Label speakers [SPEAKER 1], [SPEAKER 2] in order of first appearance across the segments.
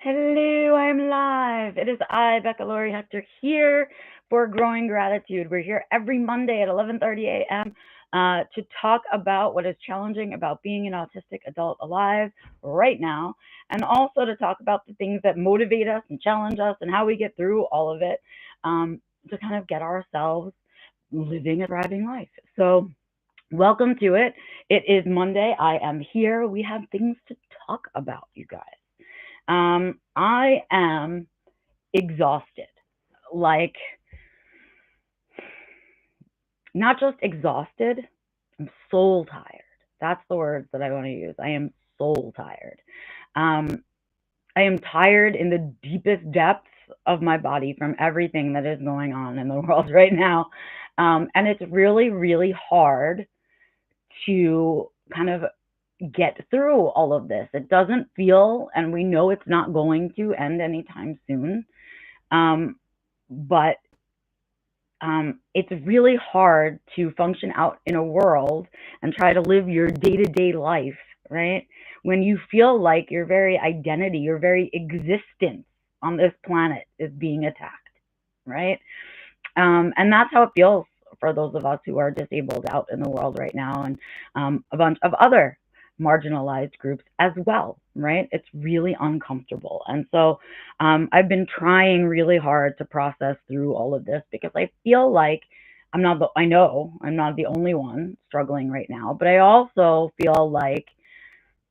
[SPEAKER 1] Hello, I'm live. It is I, Becca Lori Hector, here for Growing Gratitude. We're here every Monday at 11:30 a.m. To talk about what is challenging about being an autistic adult alive right now, and also to talk about the things that motivate us and challenge us and how we get through all of it to kind of get ourselves living a thriving life. So, welcome to it. It is Monday. I am here. We have things to talk about, you guys. I am exhausted. Like, not just exhausted, I'm soul tired. That's the words that I want to use. I am soul tired. Um, I am tired in the deepest depths of my body from everything that is going on in the world right now. And it's really, really hard to kind of get through all of this. It doesn't feel, and we know it's not going to end anytime soon. Um, but it's really hard to function out in a world and try to live your day to day life, right? When you feel like your very identity, your very existence on this planet is being attacked, right? And that's how it feels for those of us who are disabled out in the world right now, and a bunch of other marginalized groups as well, right? It's really uncomfortable. And so I've been trying really hard to process through all of this because I feel like I know I'm not the only one struggling right now, but I also feel like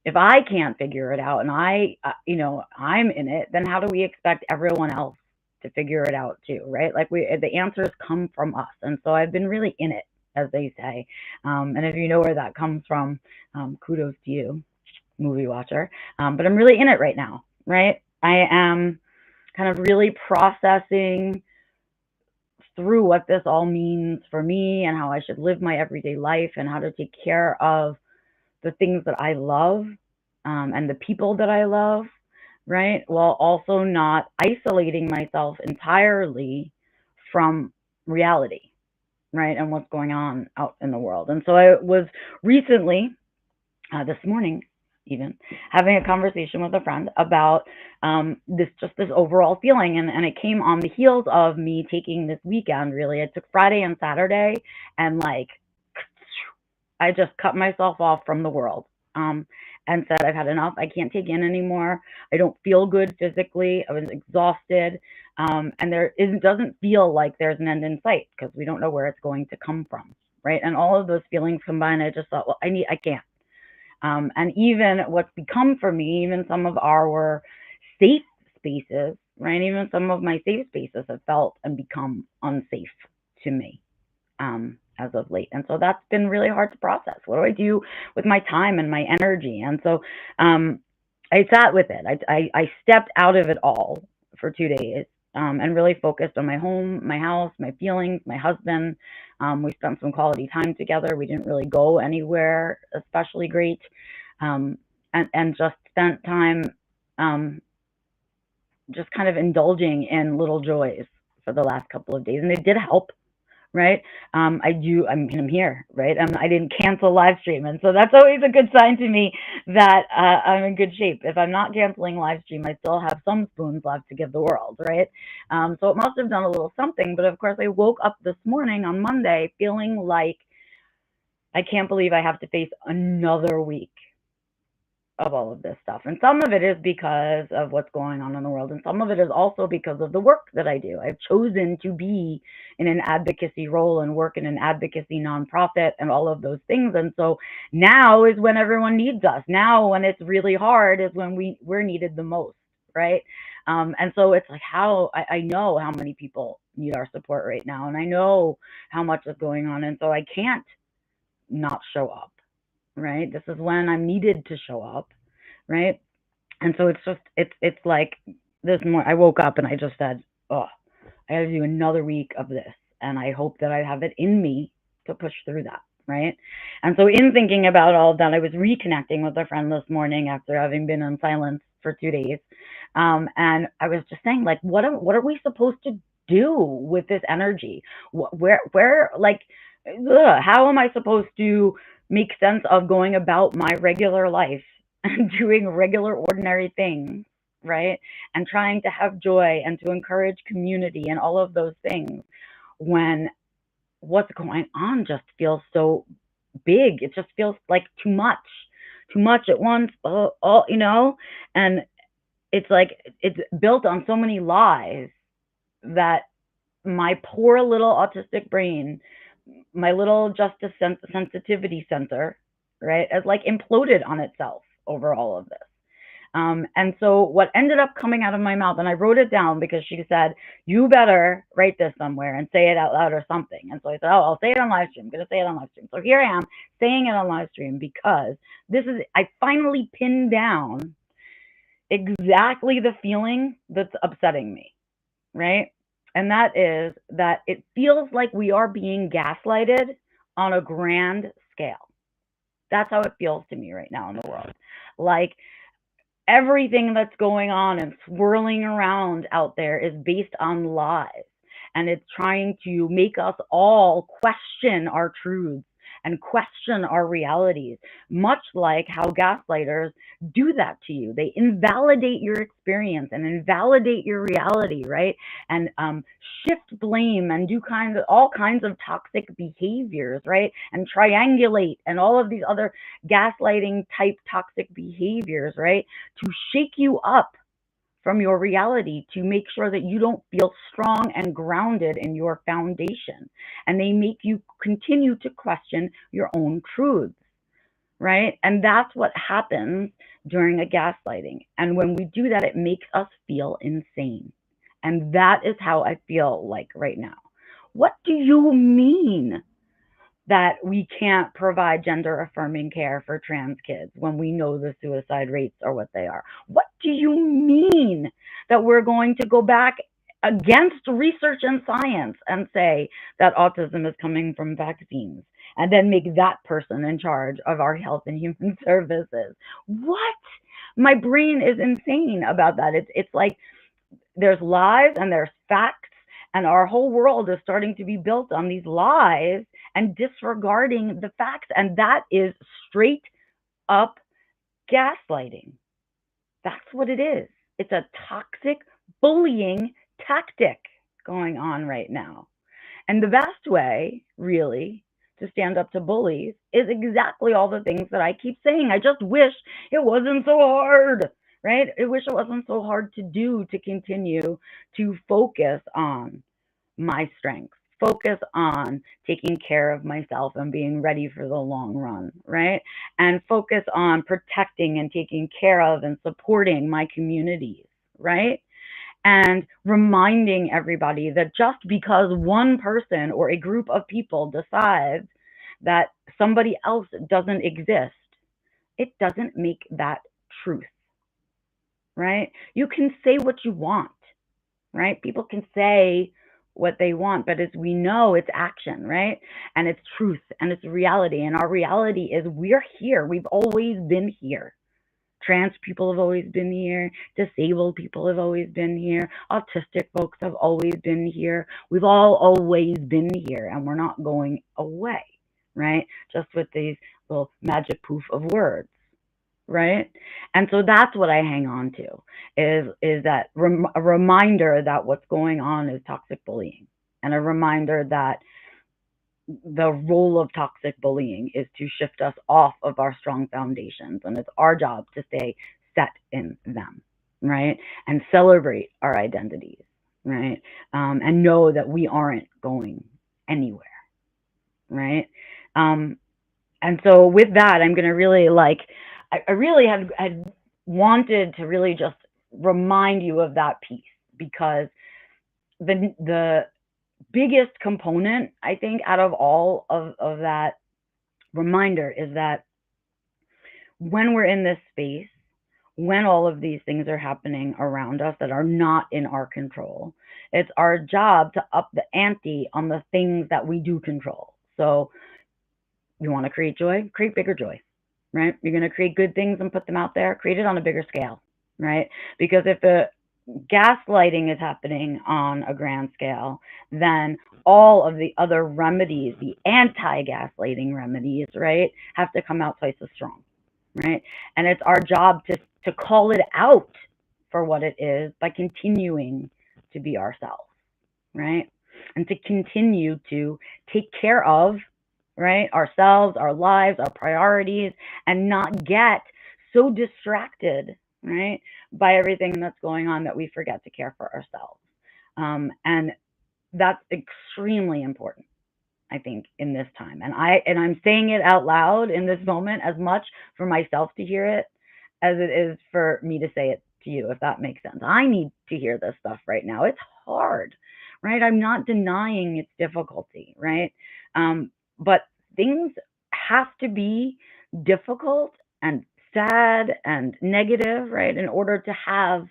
[SPEAKER 1] if I can't figure it out and I'm in it, then how do we expect everyone else to figure it out too, right? Like the answers come from us. And so I've been really in it, as they say. And if you know where that comes from, kudos to you, movie watcher. But I'm really in it right now, right? I am kind of really processing through what this all means for me and how I should live my everyday life and how to take care of the things that I love and the people that I love, right? While also not isolating myself entirely from reality, right? And what's going on out in the world. And so I was recently, this morning, even having a conversation with a friend about this overall feeling, and it came on the heels of me taking this weekend. Really, I took Friday and Saturday, and like I just cut myself off from the world, and said, I've had enough. I can't take in anymore. I don't feel good physically. I was exhausted. And doesn't feel like there's an end in sight because we don't know where it's going to come from. Right. And all of those feelings combined, I just thought, well, I can't. And even what's become for me, even some of our safe spaces, right? Even some of my safe spaces have felt and become unsafe to me. As of late. And so that's been really hard to process. What do I do with my time and my energy? And so I sat with it. I stepped out of it all for 2 days and really focused on my home, my house, my feelings, my husband. We spent some quality time together. We didn't really go anywhere especially great, and just spent time just kind of indulging in little joys for the last couple of days. And it did help, right? I'm here, right? I didn't cancel live stream. And so that's always a good sign to me that I'm in good shape. If I'm not canceling live stream, I still have some spoons left to give the world, right? So it must have done a little something. But of course, I woke up this morning on Monday feeling like I can't believe I have to face another week of all of this stuff. And some of it is because of what's going on in the world. And some of it is also because of the work that I do. I've chosen to be in an advocacy role and work in an advocacy nonprofit and all of those things. And so now is when everyone needs us. Now, when it's really hard, is when we're needed the most, right? And so it's like I know how many people need our support right now. And I know how much is going on. And so I can't not show up. Right? This is when I'm needed to show up, right? And so it's like this morning I woke up and I just said, oh, I gotta do another week of this. And I hope that I have it in me to push through that, right? And so in thinking about all of that, I was reconnecting with a friend this morning after having been in silence for 2 days. And I was just saying, like, what are we supposed to do with this energy? Where like, how am I supposed to make sense of going about my regular life and doing regular, ordinary things, right? And trying to have joy and to encourage community and all of those things when what's going on just feels so big. It just feels like too much at once, all, and it's like it's built on so many lies that my poor little autistic brain, my little justice sensitivity center, right, has like imploded on itself over all of this. And so what ended up coming out of my mouth, and I wrote it down because she said, you better write this somewhere and say it out loud or something. And so I said, oh, I'll say it on live stream. I'm going to say it on live stream. So here I am saying it on live stream because I finally pinned down exactly the feeling that's upsetting me, right? And that is that it feels like we are being gaslighted on a grand scale. That's how it feels to me right now in the world. Like everything that's going on and swirling around out there is based on lies. And it's trying to make us all question our truths and question our realities, much like how gaslighters do that to you. They invalidate your experience and invalidate your reality, right? And shift blame and do all kinds of toxic behaviors, right? And triangulate and all of these other gaslighting type toxic behaviors, right? To shake you up from your reality, to make sure that you don't feel strong and grounded in your foundation. And they make you continue to question your own truths, right? And that's what happens during a gaslighting. And when we do that, it makes us feel insane. And that is how I feel like right now. What do you mean that we can't provide gender affirming care for trans kids when we know the suicide rates are what they are? What do you mean that we're going to go back against research and science and say that autism is coming from vaccines and then make that person in charge of our health and human services? What? My brain is insane about that. It's like there's lies and there's facts, and our whole world is starting to be built on these lies and disregarding the facts. And that is straight up gaslighting. That's what it is. It's a toxic bullying tactic going on right now. And the best way, really, to stand up to bullies is exactly all the things that I keep saying. I just wish it wasn't so hard, right? I wish it wasn't so hard to do, to continue to focus on my strengths, focus on taking care of myself and being ready for the long run, right? And focus on protecting and taking care of and supporting my communities, right? And reminding everybody that just because one person or a group of people decides that somebody else doesn't exist, it doesn't make that truth, right? You can say what you want, right? People can say what they want, but as we know, it's action, right? And it's truth and it's reality. And our reality is we're here. We've always been here. Trans people have always been here. Disabled people have always been here. Autistic folks have always been here. We've all always been here, and we're not going away, right? Just with these little magic poof of words, right? And so that's what I hang on to is that a reminder that what's going on is toxic bullying, and a reminder that the role of toxic bullying is to shift us off of our strong foundations, and it's our job to stay set in them, right? And celebrate our identities, right? And know that we aren't going anywhere, right? And so with that, I'm going to really I really had wanted to really just remind you of that piece, because the biggest component, I think, out of all of that reminder is that when we're in this space, when all of these things are happening around us that are not in our control, it's our job to up the ante on the things that we do control. So you want to create joy, create bigger joy, right? You're going to create good things and put them out there, create it on a bigger scale, right? Because if the gaslighting is happening on a grand scale, then all of the other remedies, the anti-gaslighting remedies, right, have to come out twice as strong, right? And it's our job to call it out for what it is by continuing to be ourselves, right? And to continue to take care of, right, ourselves, our lives, our priorities, and not get so distracted, right, by everything that's going on that we forget to care for ourselves. And that's extremely important, I think, in this time. And I'm saying it out loud in this moment as much for myself to hear it as it is for me to say it to you, if that makes sense. I need to hear this stuff right now. It's hard, right? I'm not denying its difficulty, right? But things have to be difficult and sad and negative, right, in order to have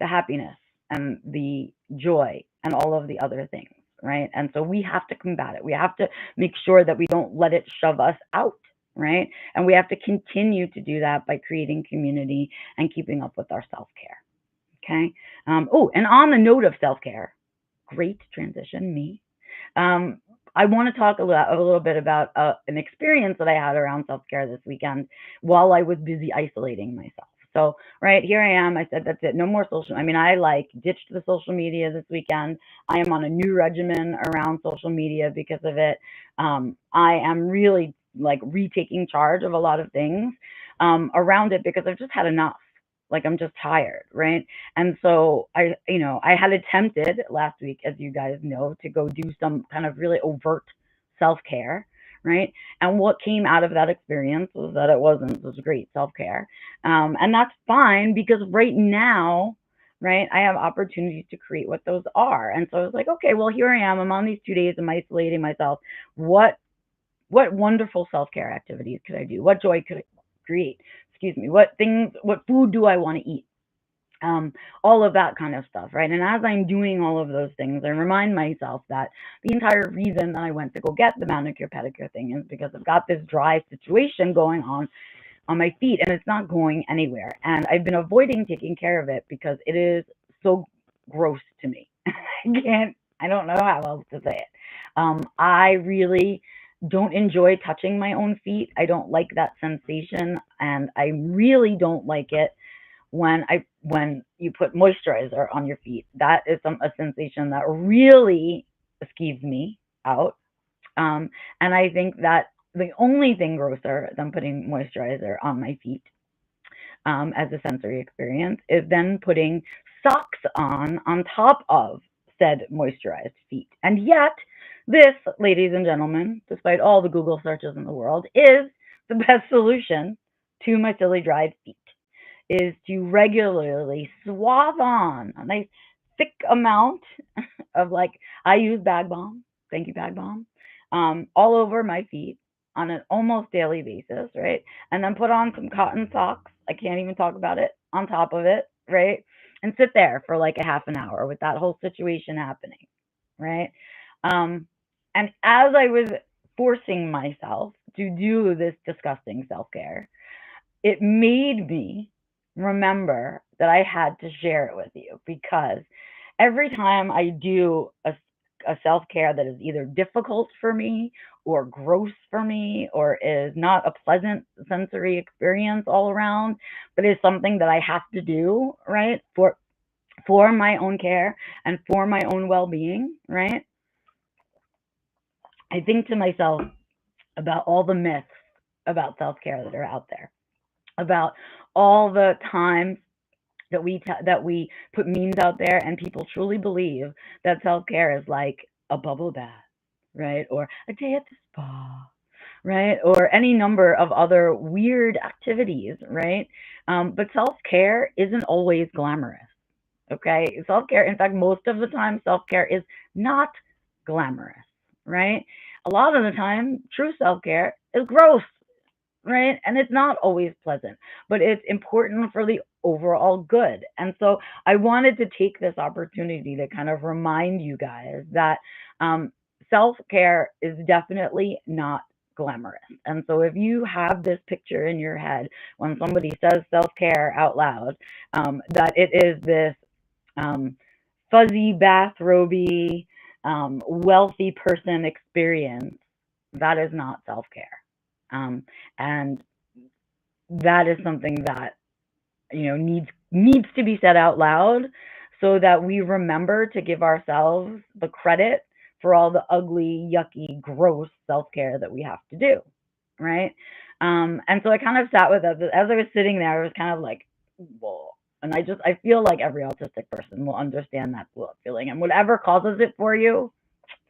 [SPEAKER 1] the happiness and the joy and all of the other things, right? And so we have to combat it. We have to make sure that we don't let it shove us out, right? And we have to continue to do that by creating community and keeping up with our self care. Okay. Oh, and on the note of self care, great transition, me. Um, I want to talk a little bit about an experience that I had around self care this weekend while I was busy isolating myself. So, right here I am. I said, that's it. No more social. I mean, I like ditched the social media this weekend. I am on a new regimen around social media because of it. I am really like retaking charge of a lot of things around it because I've just had enough. Like I'm just tired, right? And so I had attempted last week, as you guys know, to go do some kind of really overt self-care, right? And what came out of that experience was that it was great self-care. And that's fine because right now, right, I have opportunities to create what those are. And so I was like, okay, well, here I am. I'm on these 2 days. I'm isolating myself. What wonderful self-care activities could I do? What joy could I create? Excuse me. What food do I want to eat? All of that kind of stuff, right? And as I'm doing all of those things, I remind myself that the entire reason that I went to go get the manicure pedicure thing is because I've got this dry situation going on my feet and it's not going anywhere. And I've been avoiding taking care of it because it is so gross to me. I don't know how else to say it. I really don't enjoy touching my own feet. I don't like that sensation, and I really don't like it when you put moisturizer on your feet. That is a sensation that really skeeves me out. And I think that the only thing grosser than putting moisturizer on my feet as a sensory experience is then putting socks on top of said moisturized feet. And yet, this, ladies and gentlemen, despite all the Google searches in the world, is the best solution to my silly dried feet, is to regularly swab on a nice thick amount of, like, I use Bag Balm, thank you Bag Balm, all over my feet on an almost daily basis, right? And then put on some cotton socks, I can't even talk about it, on top of it, right? And sit there for like a half an hour with that whole situation happening, right? And as I was forcing myself to do this disgusting self-care, it made me remember that I had to share it with you, because every time I do a self care that is either difficult for me or gross for me or is not a pleasant sensory experience all around, but is something that I have to do, right, for my own care and for my own well being, right, I think to myself about all the myths about self care that are out there, about all the times that we put memes out there and people truly believe that self-care is like a bubble bath, right? Or a day at the spa, right? Or any number of other weird activities, right? But self-care isn't always glamorous, okay? Self-care, in fact, most of the time, self-care is not glamorous, right? A lot of the time, true self-care is gross, right? And it's not always pleasant, but it's important for the overall good. And so I wanted to take this opportunity to kind of remind you guys that self care is definitely not glamorous. And so if you have this picture in your head when somebody says self care out loud, that it is this um, fuzzy, bathrobe, wealthy person experience, that is not self care. And that is something that needs to be said out loud so that we remember to give ourselves the credit for all the ugly, yucky, gross self-care that we have to do, right? And so I kind of sat with it as I was sitting there. I was kind of like, whoa. And I feel like every autistic person will understand that feeling. And whatever causes it for you,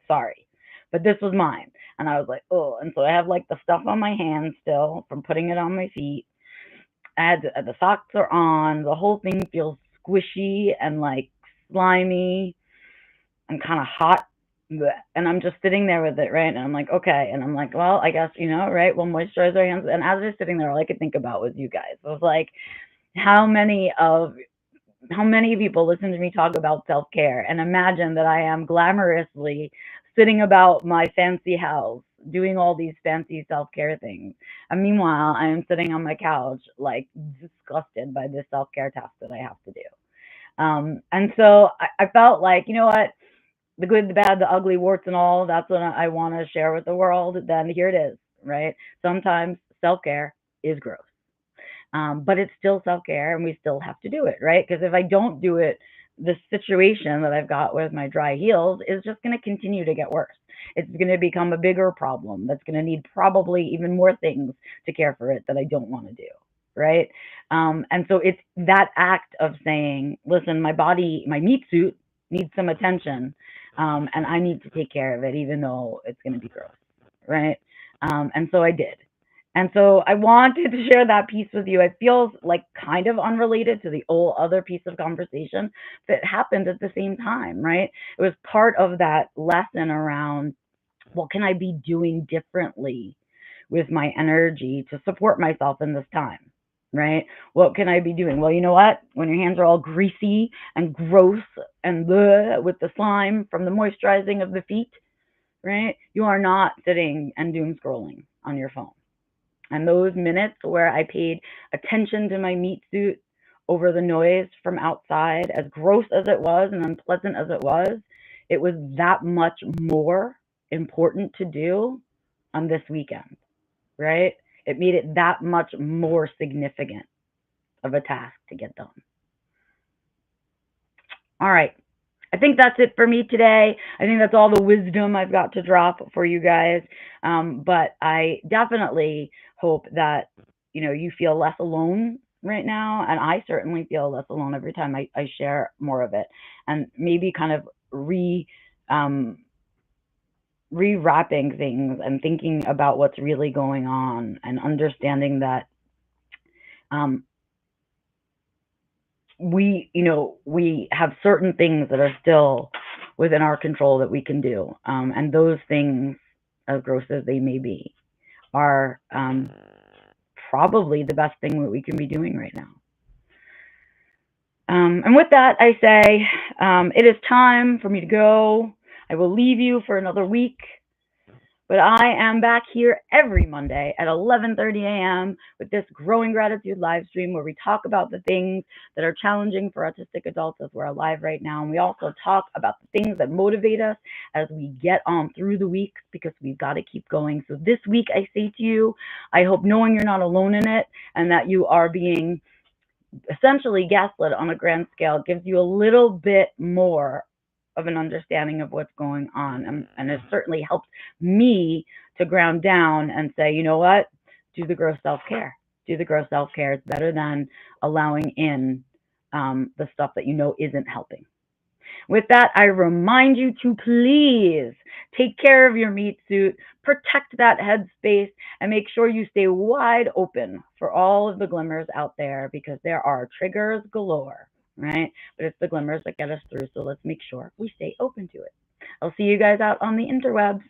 [SPEAKER 1] sorry. But this was mine. And I was like, oh. And so I have like the stuff on my hands still from putting it on my feet. The socks are on. The whole thing feels squishy and like slimy and kind of hot. And I'm just sitting there with it, right? And I'm like, okay. And I'm like, well, I guess, right? We'll moisturize our hands. And as I was sitting there, all I could think about was you guys. I was like, how many people listen to me talk about self-care and imagine that I am glamorously sitting about my fancy house doing all these fancy self-care things. And meanwhile, I am sitting on my couch, like disgusted by this self-care task that I have to do. And so I felt like, you know what? The good, the bad, the ugly, warts and all, that's what I want to share with the world. Then here it is, right? Sometimes self-care is gross. But it's still self-care and we still have to do it, right? Because if I don't do it, the situation that I've got with my dry heels is just going to continue to get worse. It's going to become a bigger problem that's going to need probably even more things to care for it that I don't want to do, right? And so it's that act of saying, listen, my body, my meat suit needs some attention, and I need to take care of it, even though it's going to be gross, right? And so I did. And so I wanted to share that piece with you. It feels like kind of unrelated to the whole other piece of conversation that happened at the same time, right? It was part of that lesson around what can I be doing differently with my energy to support myself in this time, right? What can I be doing? Well, you know what? When your hands are all greasy and gross and with the slime from the moisturizing of the feet, right? You are not sitting and doom scrolling on your phone. And those minutes where I paid attention to my meat suit over the noise from outside, as gross as it was and unpleasant as it was that much more important to do on this weekend, right? It made it that much more significant of a task to get done. All right. I think that's it for me today. I think that's all the wisdom I've got to drop for you guys. But I definitely hope that, you feel less alone right now. And I certainly feel less alone every time I share more of it, and maybe kind of rewrapping things and thinking about what's really going on and understanding that we have certain things that are still within our control that we can do. And those things, as gross as they may be, are probably the best thing that we can be doing right now. And with that, I say it is time for me to go. I will leave you for another week. But I am back here every Monday at 11:30 a.m. with this Growing Gratitude live stream where we talk about the things that are challenging for autistic adults as we're alive right now. And we also talk about the things that motivate us as we get on through the week, because we've got to keep going. So this week, I say to you, I hope knowing you're not alone in it and that you are being essentially gaslit on a grand scale gives you a little bit more of an understanding of what's going on. And it certainly helps me to ground down and say, you know what, do the gross self-care. Do the gross self-care. It's better than allowing in the stuff that isn't helping. With that, I remind you to please take care of your meat suit, protect that headspace, and make sure you stay wide open for all of the glimmers out there, because there are triggers galore, right? But it's the glimmers that get us through, so let's make sure we stay open to it. I'll see you guys out on the interwebs.